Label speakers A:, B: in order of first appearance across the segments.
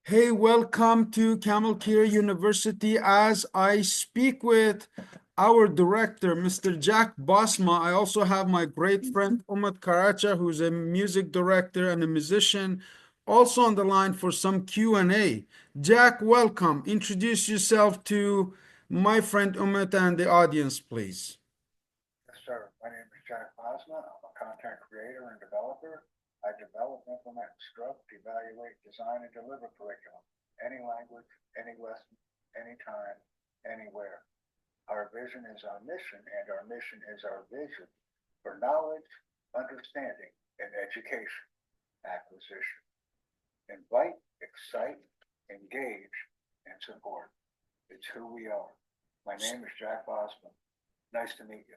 A: Hey, welcome to Camel Care University. As I speak with our director, Mr. Jack Bosma, I also have my great friend Umut Karacha, who's a music director and a musician, also on the line for some Q&A. Jack, welcome. Introduce yourself to my friend Umut and the audience, please.
B: Yes, sir. My name is Jack Bosma. I'm a content creator and developer. I develop, implement, instruct, evaluate, design, and deliver curriculum. Any language, any lesson, anytime, anywhere. Our vision is our mission, and our mission is our vision for knowledge, understanding, and education acquisition. Invite, excite, engage, and support. It's who we are. My name is Jack Bosma. Nice to meet you.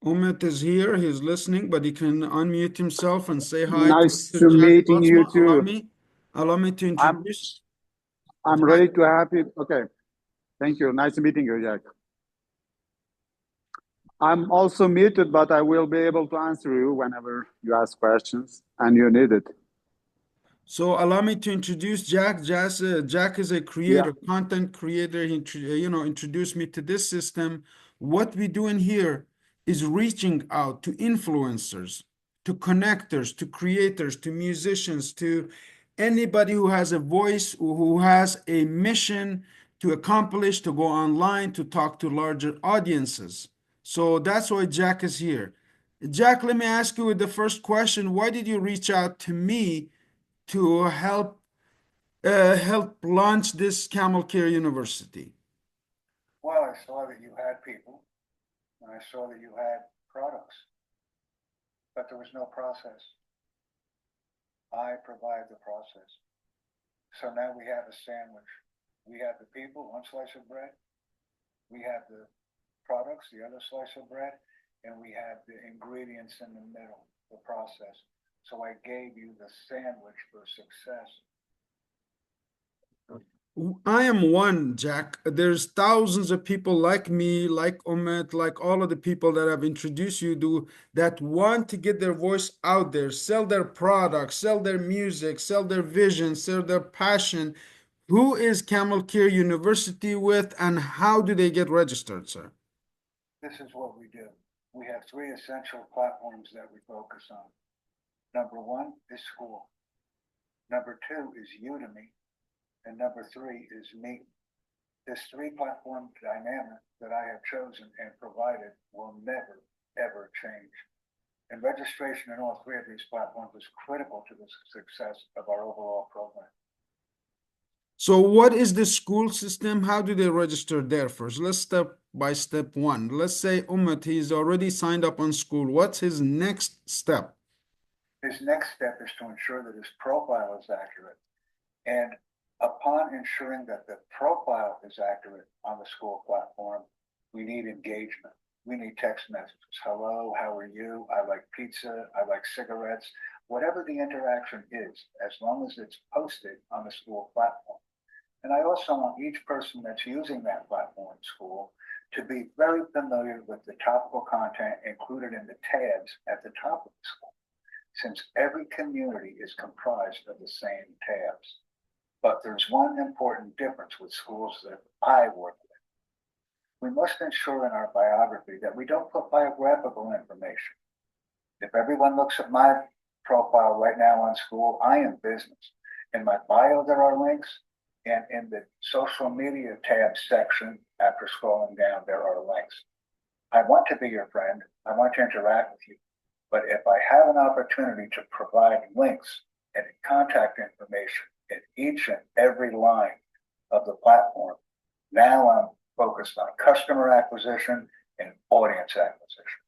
A: Umut is here, he's listening, but he can unmute himself and say hi to
C: Nice
A: Mr.
C: to
A: Jack
C: meeting you
A: Bosma. Allow
C: too.
A: me, allow me to
C: I'm
A: introduce
C: I'm
A: Jack.
C: ready to have you. Okay, thank you. Nice meeting you, Jack. I'm also muted, but I will be able to answer you whenever you ask questions and you need it.
A: So allow me to introduce Jack. Jack is a
C: Yeah.
A: creator, content creator. Introduced me to this system. What we doing here is reaching out to influencers, to connectors, to creators, to musicians, to anybody who has a voice, who has a mission to accomplish, to go online, to talk to larger audiences. So that's why Jack is here. Jack, let me ask you with the first question. Why did you reach out to me to help launch this Camel Care University?
B: Well, I saw that you had people, and I saw that you had products, but there was no process. I provide the process. So now we have a sandwich. We have the people, one slice of bread. We have the products, the other slice of bread, and we have the ingredients in the middle, the process. So I gave you the sandwich for success.
A: I am one, Jack. There's thousands of people like me, like Omet, like all of the people that I've introduced you to that want to get their voice out there, sell their products, sell their music, sell their vision, sell their passion. Who is Camel Care University with and how do they get registered, sir?
B: This is what we do. We have three essential platforms that we focus on. Number one is school. Number two is Udemy. And number three is me. This three platform dynamic that I have chosen and provided will never, ever change. And registration in all three of these platforms is critical to the success of our overall program.
A: So what is the school system? How do they register there first? Let's step by step one. Let's say Ummat, he's already signed up on school. What's his next step?
B: His next step is to ensure that his profile is accurate. And upon ensuring that the profile is accurate on the school platform, we need engagement. We need text messages. Hello, how are you? I like pizza. I like cigarettes. Whatever the interaction is, as long as it's posted on the school platform. And I also want each person that's using that platform in school to be very familiar with the topical content included in the tabs at the top of the school, since every community is comprised of the same tabs. But there's one important difference with schools that I work with. We must ensure in our biography that we don't put biographical information. If everyone looks at my profile right now on school, I am business. In my bio, there are links, and in the social media tab section, after scrolling down, there are links. I want to be your friend. I want to interact with you. But if I have an opportunity to provide links and contact information in each and every line of the platform, now I'm focused on customer acquisition and audience acquisition.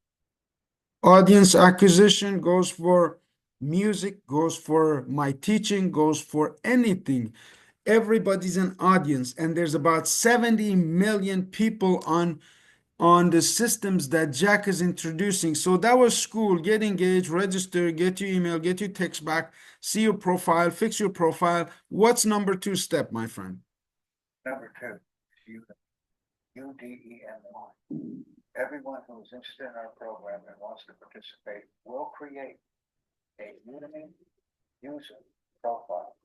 A: Audience acquisition goes for music, goes for my teaching, goes for anything. Everybody's an audience, and there's about 70 million people on the systems that Jack is introducing. So that was school. Get engaged, register, get your email, get your text back, see your profile, fix your profile. What's number two step, my friend?
B: Number two, UDEMY. Everyone who is interested in our program and wants to participate will create a Udemy user profile.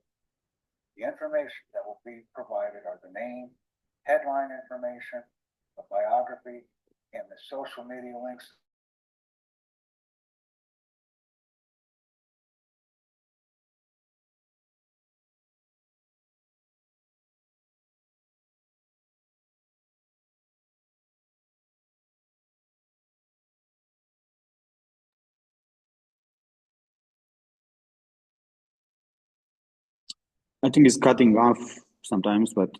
B: The information that will be provided are the name, headline information, a biography, and the social media links.
C: I think it's cutting off sometimes, but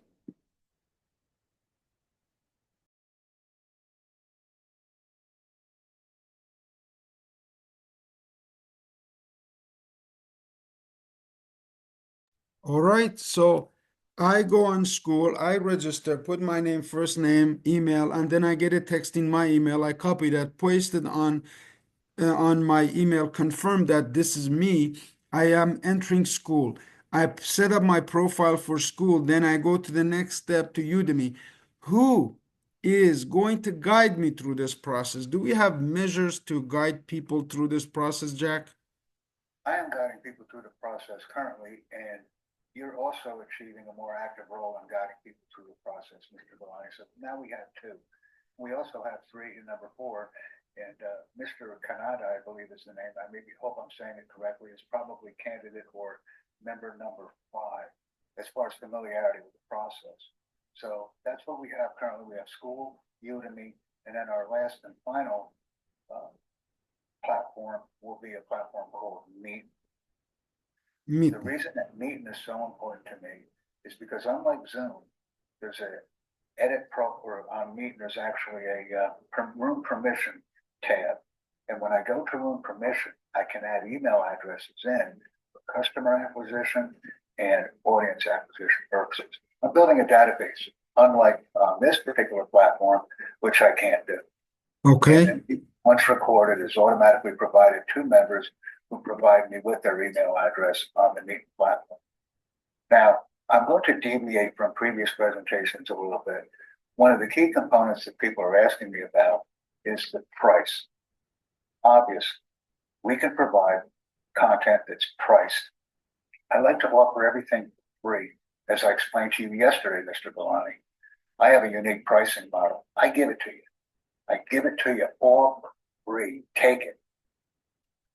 A: All right, so I go on school, I register, put my name, first name, email, and then I get a text in my email. I copy that, paste it on my email, confirm that this is me. I am entering school. I set up my profile for school. Then I go to the next step to Udemy. Who is going to guide me through this process? Do we have measures to guide people through this process, Jack?
B: I am guiding people through the process currently, and you're also achieving a more active role in guiding people through the process, Mr. Gilany. So now we have two. We also have three and number four. And Mr. Kanada, I believe is the name. I maybe hope I'm saying it correctly, is probably candidate or member number 5 as far as familiarity with the process. So that's what we have currently. We have school, Udemy, and then our last and final platform will be a platform called Meet.
A: Meet.
B: The reason that Meeting is so important to me is because unlike Zoom, there's a edit pro, or on Meet, there's actually a room permission tab. And when I go to room permission, I can add email addresses in for customer acquisition and audience acquisition purposes. I'm building a database, unlike this particular platform, which I can't do.
A: Okay.
B: And once recorded, is automatically provided to members who provide me with their email address on the Meet platform. Now, I'm going to deviate from previous presentations a little bit. One of the key components that people are asking me about is the price. Obviously, we can provide content that's priced. I like to offer everything free, as I explained to you yesterday, Mr. Gilany. I have a unique pricing model. I give it to you. I give it to you all free. Take it.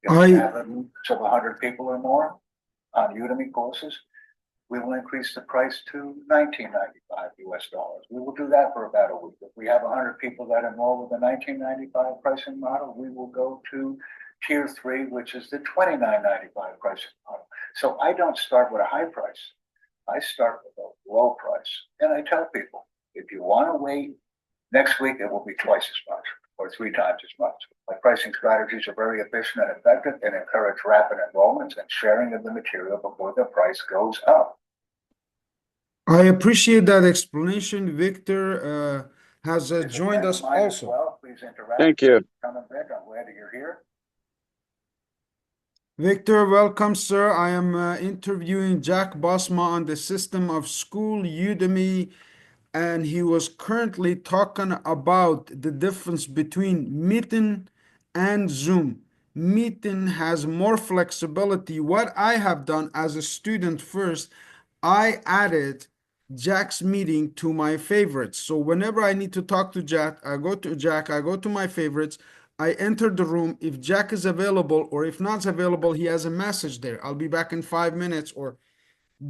B: If we have a group of 100 people or more on Udemy courses, we will increase the price to $19.95 US. We will do that for about a week. If we have 100 people that enroll with the $19.95 pricing model, we will go to tier 3, which is the $29.95 pricing model. So I don't start with a high price. I start with a low price. And I tell people, if you want to wait, next week it will be twice as much or 3 times as much. My pricing strategies are very efficient and effective and encourage rapid enrollments and sharing of the material before the price goes up.
A: I appreciate that explanation. Victor has joined us also.
B: Well, please interact.
C: thank you.
B: Come in bed. I'm glad that you're here.
A: Victor, welcome, sir. I am interviewing Jack Bosma on the system of school Udemy, and he was currently talking about the difference between Meeting and Zoom. Meeting has more flexibility. What I have done as a student first, I added Jack's meeting to my favorites. So whenever I need to talk to Jack, I go to my favorites. I enter the room. If Jack is available or if not available, he has a message there. I'll be back in 5 minutes. Or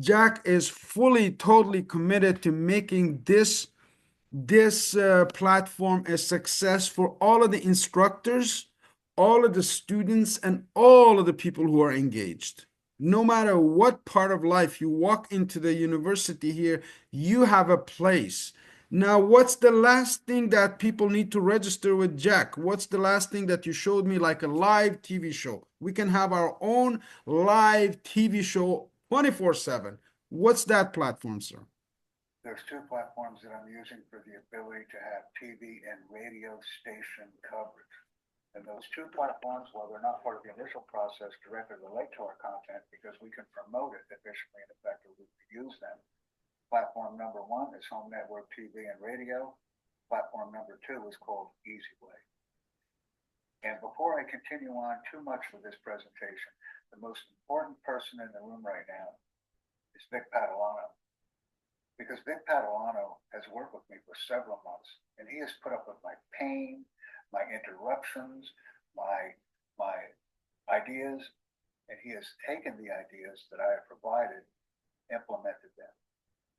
A: Jack is fully, totally committed to making this platform a success for all of the instructors, all of the students, and all of the people who are engaged. No matter what part of life you walk into the university here, you have a place. Now, what's the last thing that people need to register with Jack? What's the last thing that you showed me, like a live TV show? We can have our own live TV show 24/7. What's that platform, sir?
B: There's 2 platforms that I'm using for the ability to have TV and radio station coverage. And those 2 platforms, while they're not part of the initial process, directly relate to our content because we can promote it efficiently and effectively to use them. Platform number 1 is Home Network TV and radio. Platform number 2 is called EasyWay. And before I continue on too much with this presentation, the most important person in the room right now is Vic Padalano. Because Vic Padalano has worked with me for several months, and he has put up with my pain, my interruptions, my ideas, and he has taken the ideas that I have provided, implemented them.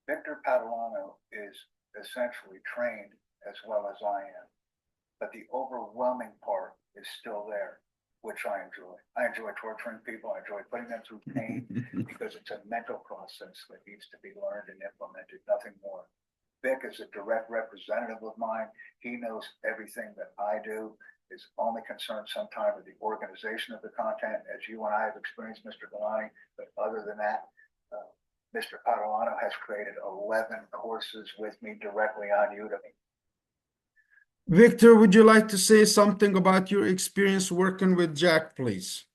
B: Victor Padalano is essentially trained as well as I am, but the overwhelming part is still there, which I enjoy. I enjoy torturing people. I enjoy putting them through pain because it's a mental process that needs to be learned and implemented, nothing more. Vic is a direct representative of mine. He knows everything that I do. Is only concerned sometimes with the organization of the content, as you and I have experienced, Mr. Gilany. But other than that, Mr. Padalano has created 11 courses with me directly on Udemy.
A: Victor, would you like to say something about your experience working with Jack, please?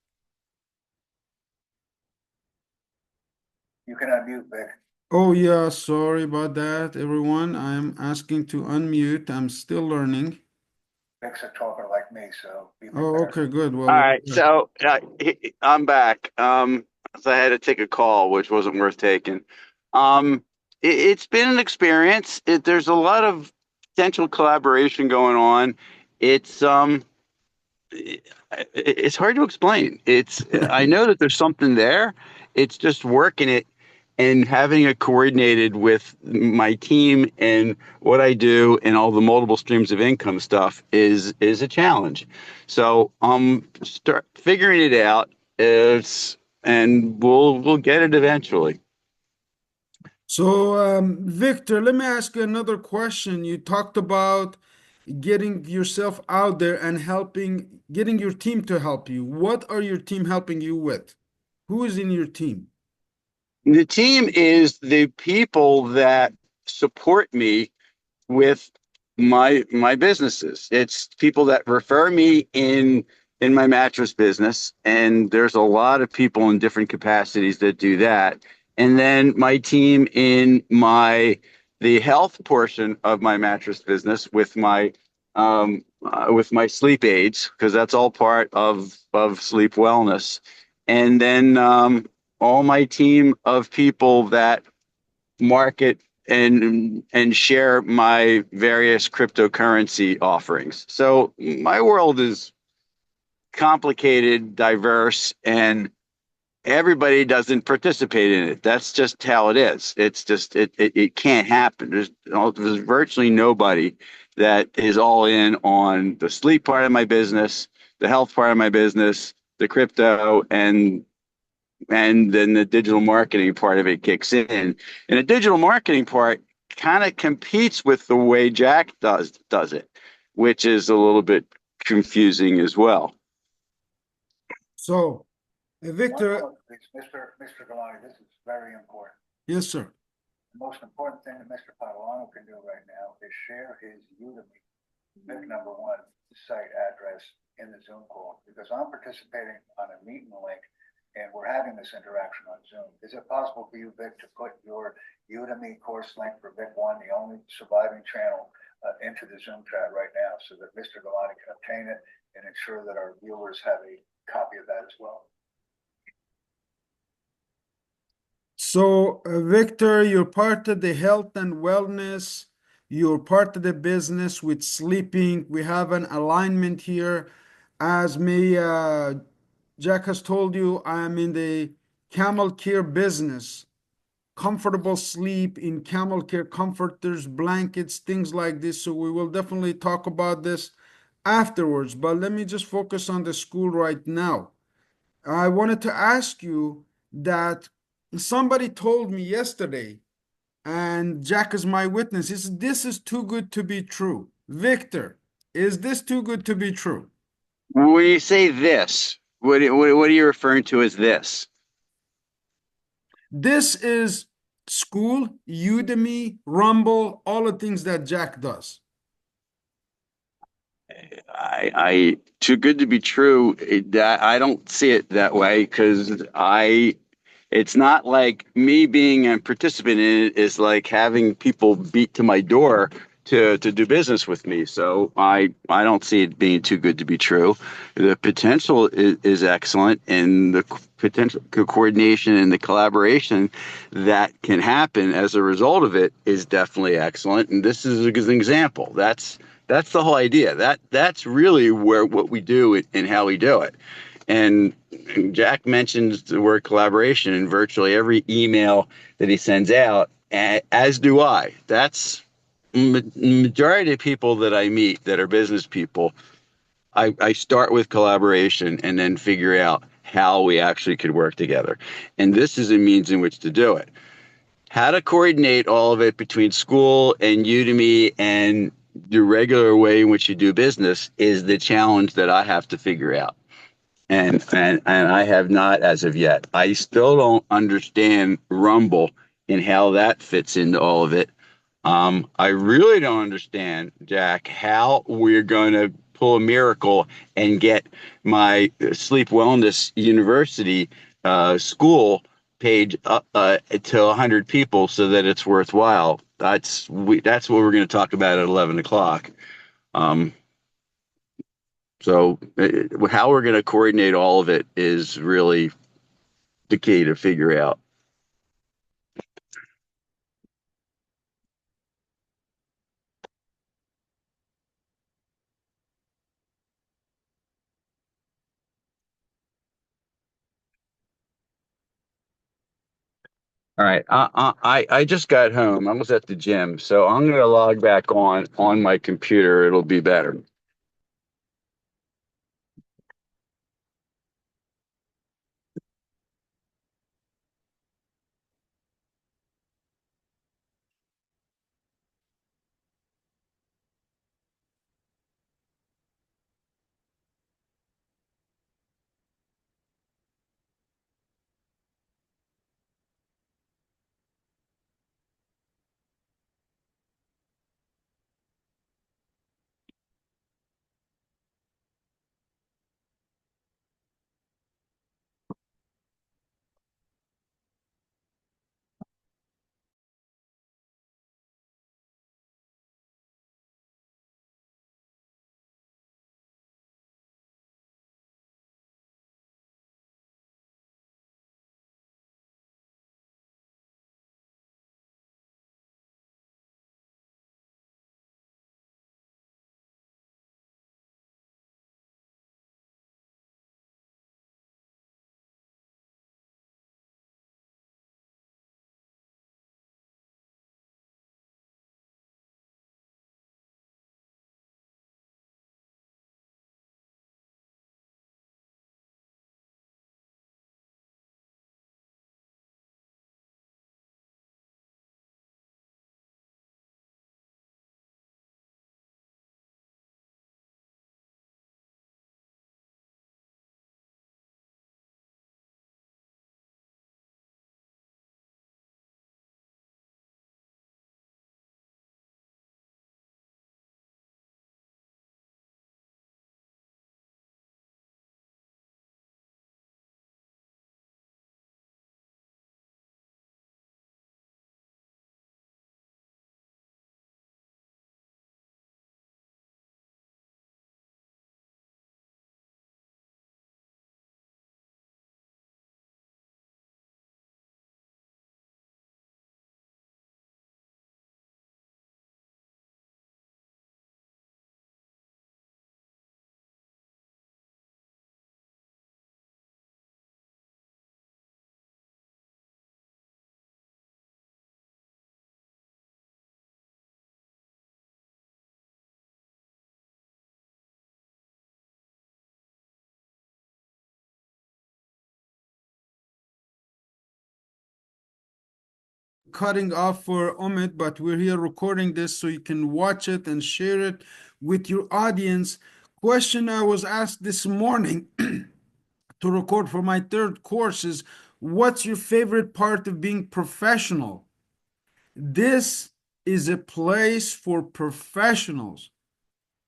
B: You can unmute, Vic.
A: Oh, yeah, sorry about that, everyone. I'm asking to unmute. I'm still learning.
B: Vic's a talker like me, so be
A: Oh,
B: prepared.
A: okay, good. Well,
D: All right, so I'm back. So I had to take a call, which wasn't worth taking. It's been an experience. There's a lot of potential collaboration going on. It's hard to explain. I know that there's something there. It's just working it and having it coordinated with my team and what I do and all the multiple streams of income stuff is a challenge. So start figuring it out. And we'll get it eventually.
A: So, Victor, let me ask you another question. You talked about getting yourself out there and getting your team to help you. What are your team helping you with? Who is in your team?
D: The team is the people that support me with my businesses. It's people that refer me in my mattress business, and there's a lot of people in different capacities that do that. And then my team in the health portion of my mattress business with my sleep aids, because that's all part of sleep wellness. And then all my team of people that market and share my various cryptocurrency offerings. So my world is complicated, diverse, and everybody doesn't participate in it. That's just how it is. It's just it can't happen. There's virtually nobody that is all in on the sleep part of my business, the health part of my business, the crypto, and then the digital marketing part of it kicks in. And the digital marketing part kind of competes with the way Jack does it, which is a little bit confusing as well.
A: So, Victor.
B: Mr. Gilany, this is very important.
A: Yes, sir.
B: The most important thing that Mr. Padalano can do right now is share his Udemy, Vic number one, site address in the Zoom call, because I'm participating on a meeting link and we're having this interaction on Zoom. Is it possible for you, Vic, to put your Udemy course link for Vic One, the only surviving channel, into the Zoom chat right now so that Mr. Gilany can obtain it and ensure that our viewers have a copy of that as well?
A: So, Victor, you're part of the health and wellness. You're part of the business with sleeping. We have an alignment here. As Jack has told you, I am in the Camel Care business. Comfortable sleep in Camel Care comforters, blankets, things like this. So we will definitely talk about this afterwards. But let me just focus on the school right now. I wanted to ask you that somebody told me yesterday, and Jack is my witness, this is too good to be true. Victor, is this too good to be true?
D: When you say this, what are you referring to as this?
A: This is school, Udemy, Rumble, all the things that Jack does.
D: I too good to be true. I don't see it that way because it's not like me being a participant in it is like having people beat to my door to do business with me. So I don't see it being too good to be true. The potential is excellent, and the potential coordination and the collaboration that can happen as a result of it is definitely excellent. And this is an example. That's the whole idea. That's really where what we do and how we do it. And Jack mentions the word collaboration in virtually every email that he sends out, as do I. That's majority of people that I meet that are business people. I start with collaboration and then figure out how we actually could work together. And this is a means in which to do it. How to coordinate all of it between school and Udemy and the regular way in which you do business is the challenge that I have to figure out. And I have not as of yet. I still don't understand Rumble and how that fits into all of it. I really don't understand, Jack, how we're going to pull a miracle and get my Sleep Wellness University school page up to 100 people so that it's worthwhile. That's what we're going to talk about at 11 o'clock. So how we're going to coordinate all of it is really the key to figure out. All right. I just got home. I was at the gym, so I'm going to log back on my computer. It'll be better.
A: Cutting off for Omid, but we're here recording this so you can watch it and share it with your audience. Question I was asked this morning to record for my third course is, what's your favorite part of being professional? This is a place for professionals.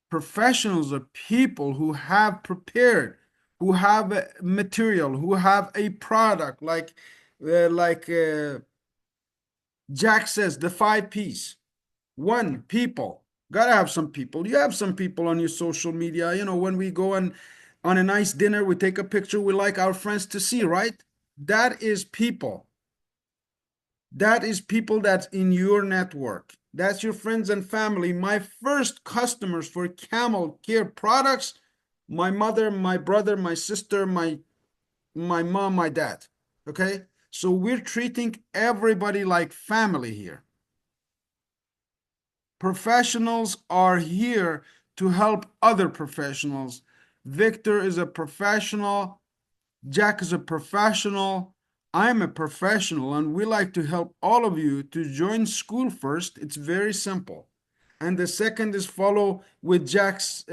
A: Professionals are people who have prepared, who have a material, who have a product like Jack says, the five P's. One, people. Gotta have some people. You have some people on your social media. When we go on a nice dinner, we take a picture we like our friends to see, right? That is people. That is people that's in your network. That's your friends and family. My first customers for Camel Care products, my mother, my brother, my sister, my mom, my dad. Okay? So we're treating everybody like family here. Professionals are here to help other professionals. Victor is a professional. Jack is a professional. I'm a professional, and we like to help all of you to join school first. It's very simple. And the second is follow with Jack's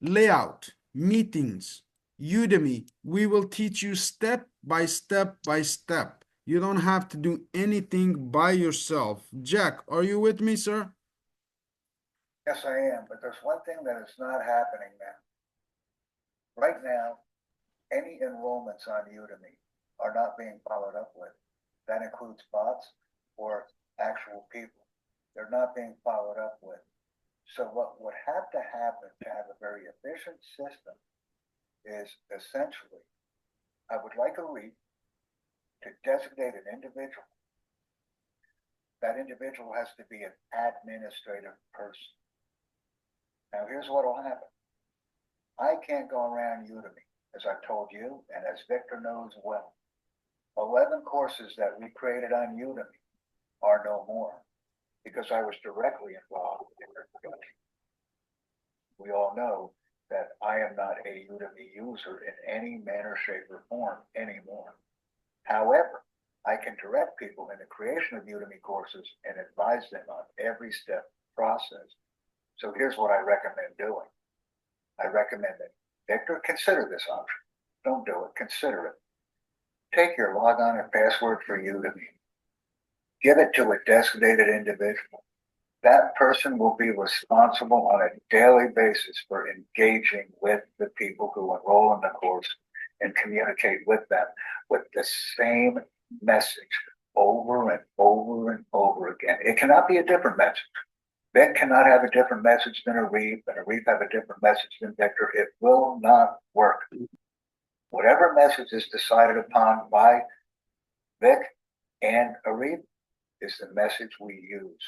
A: layout, meetings, Udemy. We will teach you step by step by step. You don't have to do anything by yourself. Jack, are you with me, sir?
B: Yes, I am, but there's one thing that is not happening now. Right now, any enrollments on Udemy are not being followed up with. That includes bots or actual people. They're not being followed up with. So what would have to happen to have a very efficient system is essentially, I would like Arif to designate an individual. That individual has to be an administrative person. Now, here's what will happen. I can't go around Udemy, as I've told you, and as Victor knows well. 11 courses that we created on Udemy are no more because I was directly involved in their production. We all know that I am not a Udemy user in any manner, shape, or form anymore. However, I can direct people in the creation of Udemy courses and advise them on every step process. So here's what I recommend doing. I recommend that Victor, consider this option. Don't do it, consider it. Take your logon and password for Udemy. Give it to a designated individual. That person will be responsible on a daily basis for engaging with the people who enroll in the course and communicate with them with the same message over and over and over again. It cannot be a different message. Vic cannot have a different message than Arif, and Arif have a different message than Victor. It will not work. Whatever message is decided upon by Vic and Arif is the message we use,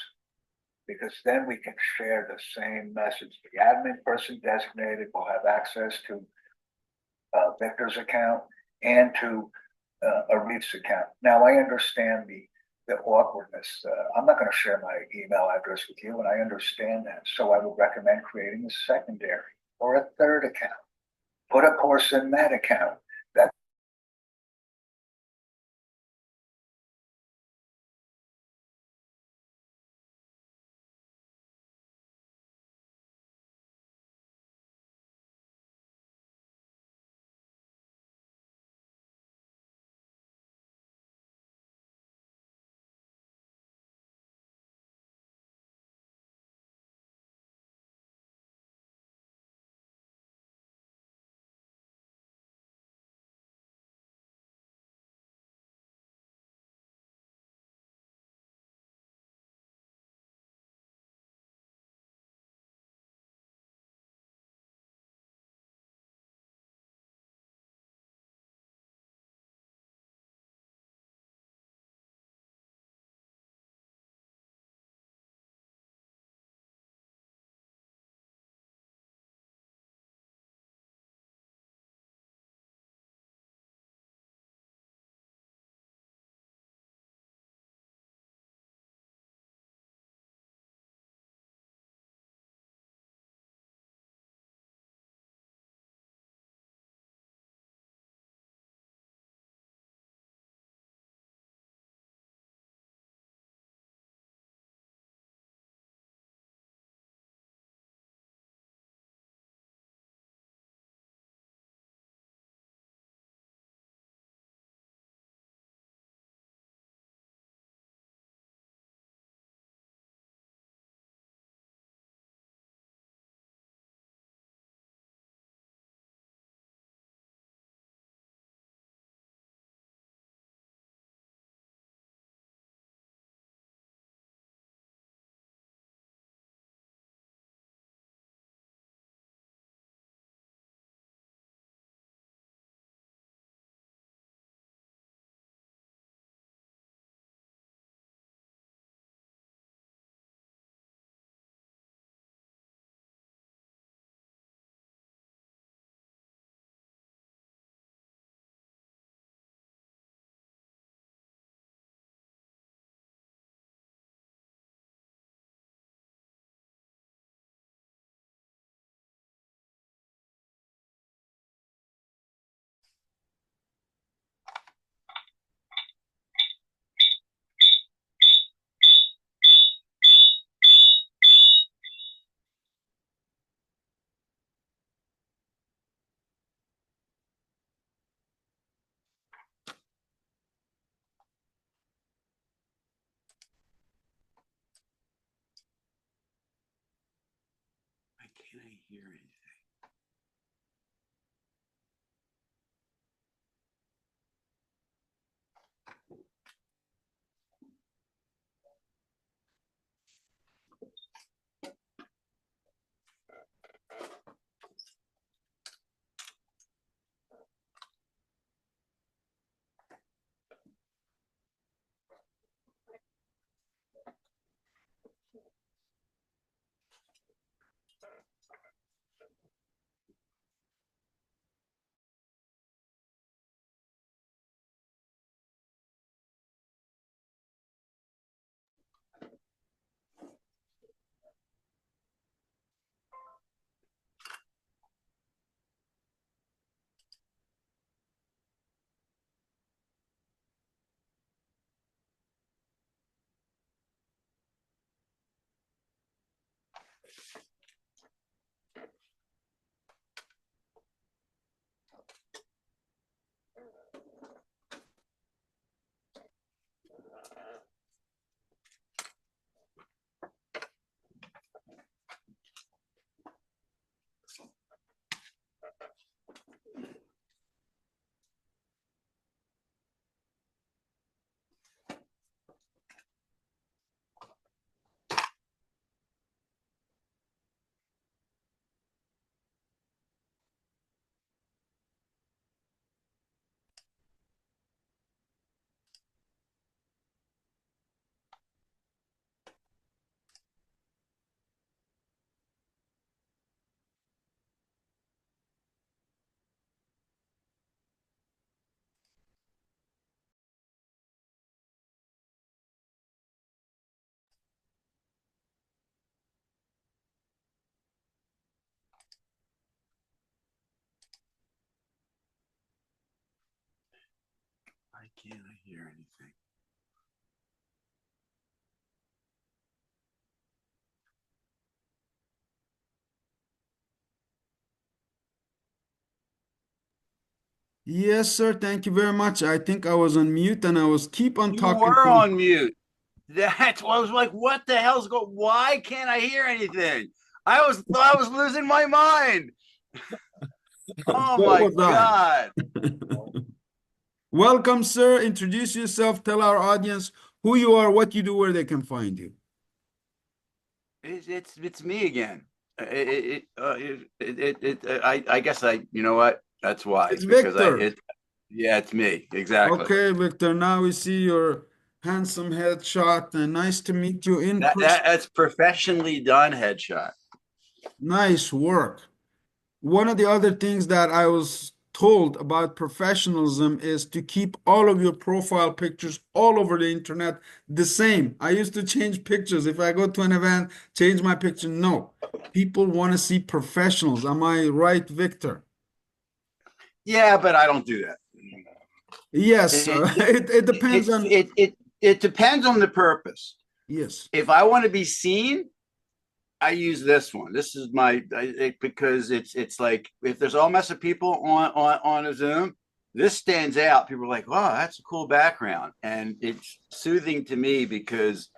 B: because then we can share the same message. The admin person designated will have access to Victor's account and to Arif's account. Now, I understand the awkwardness. I'm not going to share my email address with you, and I understand that. So I would recommend creating a secondary or a third account. Put a course in that account.
D: can't I hear anything? Why can't I hear anything?
A: Yes, sir. Thank you very much. I think I was on mute and I was keep on
D: You
A: talking
D: were
A: to
D: on mute. That's why I was like, what the hell's going? Why can't I hear anything? I was losing my mind. Oh
A: So
D: my
A: was I.
D: God.
A: Welcome, sir. Introduce yourself. Tell our audience who you are, what you do, where they can find you.
D: It's me again. I guess you know what? That's why,
A: It's
D: because
A: Victor.
D: yeah, it's me. Exactly.
A: Okay, Victor. Now we see your handsome headshot and nice to meet you in person.
D: That's professionally done headshot.
A: Nice work. One of the other things that I was told about professionalism is to keep all of your profile pictures all over the internet the same. I used to change pictures. If I go to an event, change my picture. No, people want to see professionals. Am I right, Victor?
D: Yeah, but I don't do that.
A: Yes,
D: It,
A: it depends
D: it's
A: on.
D: it depends on the purpose.
A: Yes.
D: If I want to be seen, I use this one. This is because it's like if there's all mess of people on a Zoom, this stands out. People are like, "Wow, that's a cool background," and it's soothing to me because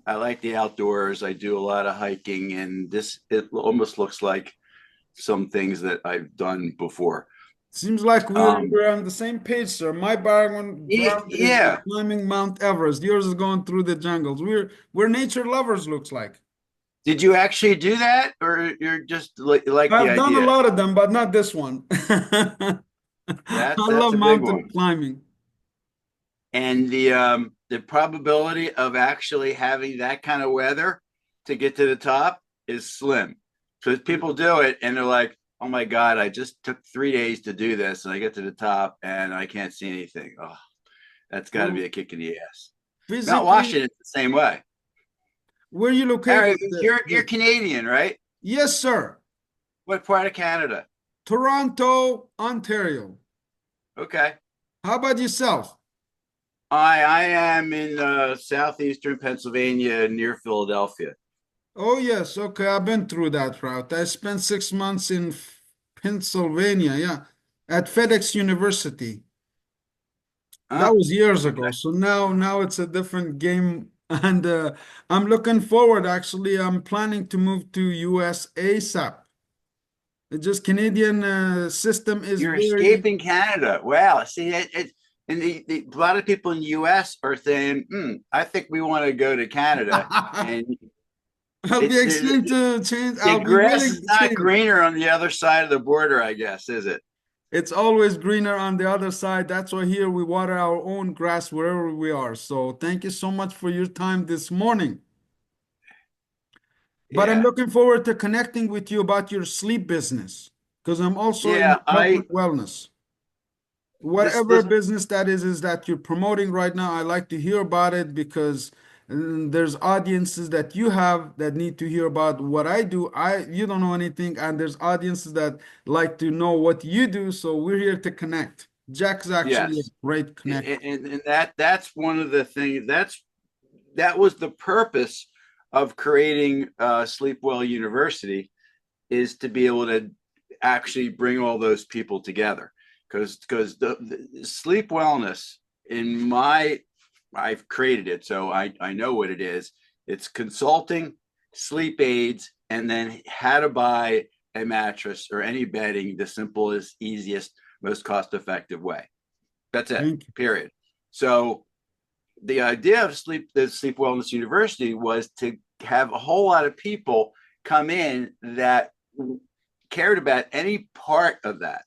D: I like the outdoors. I do a lot of hiking, and it almost looks like some things that I've done before.
A: Seems like
D: Um,
A: we're on the same page, sir. My background is
D: yeah.
A: climbing Mount Everest. Yours is going through the jungles. We're nature lovers, looks like.
D: Did you actually do that, or you're just like the
A: I've done a
D: idea?
A: lot of them, but not this one. I
D: That's
A: love
D: a big
A: mountain
D: one.
A: climbing.
D: And the probability of actually having that kind of weather to get to the top is slim. So people do it and they're like, "Oh my God, I just took 3 days to do this, and I get to the top and I can't see anything." Oh, that's got to be
A: Well,
D: a kick in the ass. Mount
A: physically,
D: Washington's the same way.
A: where you located?
D: Harry, you're Canadian, right?
A: Yes, sir.
D: What part of Canada?
A: Toronto, Ontario.
D: Okay.
A: How about yourself?
D: I am in southeastern Pennsylvania near Philadelphia.
A: Oh, yes. Okay, I've been through that route. I spent 6 months in Pennsylvania, yeah, at FedEx University. That
D: Huh?
A: was years ago.
D: Okay.
A: So now it's a different game, and I'm looking forward. Actually, I'm planning to move to US ASAP. It's just Canadian system is
D: You're
A: very.
D: escaping Canada. Wow. See, and a lot of people in the U.S. are saying, I think we want to go to Canada. And
A: I'll be
D: it's
A: extreme to change.
D: the
A: I'll be
D: grass
A: willing
D: is
A: to
D: not
A: change.
D: greener on the other side of the border, I guess, is it?
A: It's always greener on the other side. That's why here we water our own grass wherever we are. So thank you so much for your time this morning. But I'm
D: Yeah.
A: looking forward to connecting with you about your sleep business because I'm also in
D: Yeah.
A: health and wellness.
D: This,
A: Whatever
D: this,
A: business that is that you're promoting right now, I like to hear about it because there's audiences that you have that need to hear about what I do. You don't know anything, and there's audiences that like to know what you do. So we're here to connect. Jack's actually a
D: yes.
A: great connect.
D: And that's one of the things that was the purpose of creating Sleep Well University, is to be able to actually bring all those people together, because the sleep wellness in my I've created it, so I know what it is. It's consulting, sleep aids, and then how to buy a mattress or any bedding the simplest, easiest, most cost effective way. That's it,
A: Thank you.
D: period. So the idea of the Sleep Wellness University was to have a whole lot of people come in that cared about any part of that,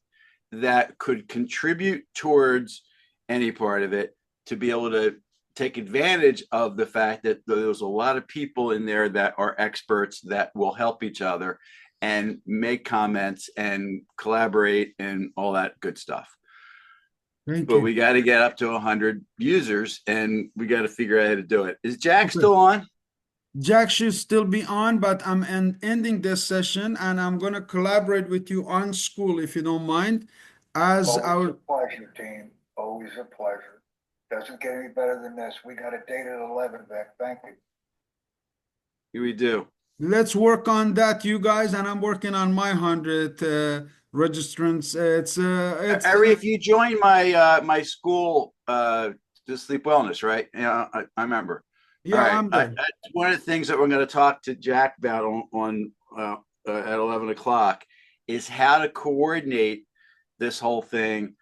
D: that could contribute towards any part of it, to be able to take advantage of the fact that there's a lot of people in there that are experts that will help each other and make comments and collaborate and all that good stuff.
A: Thank
D: But
A: you.
D: we got to get up to 100 users, and we got to figure out how to do it. Is Jack
A: Okay.
D: still on?
A: Jack should still be on, but I'm ending this session and I'm going to collaborate with you on school if you don't mind. As
B: Always a
A: our
B: pleasure, team. Always a pleasure. Doesn't get any better than this. We got a date at 11, Vic. Thank you.
D: We do.
A: Let's work on that, you guys, and I'm working on my 100 registrants.
D: Arif, you joined my school, to Sleep Wellness, right? Yeah, I remember. All
A: Yeah,
D: right.
A: I'm there.
D: One of the things that we're going to talk to Jack about on at 11 o'clock is how to coordinate this whole thing.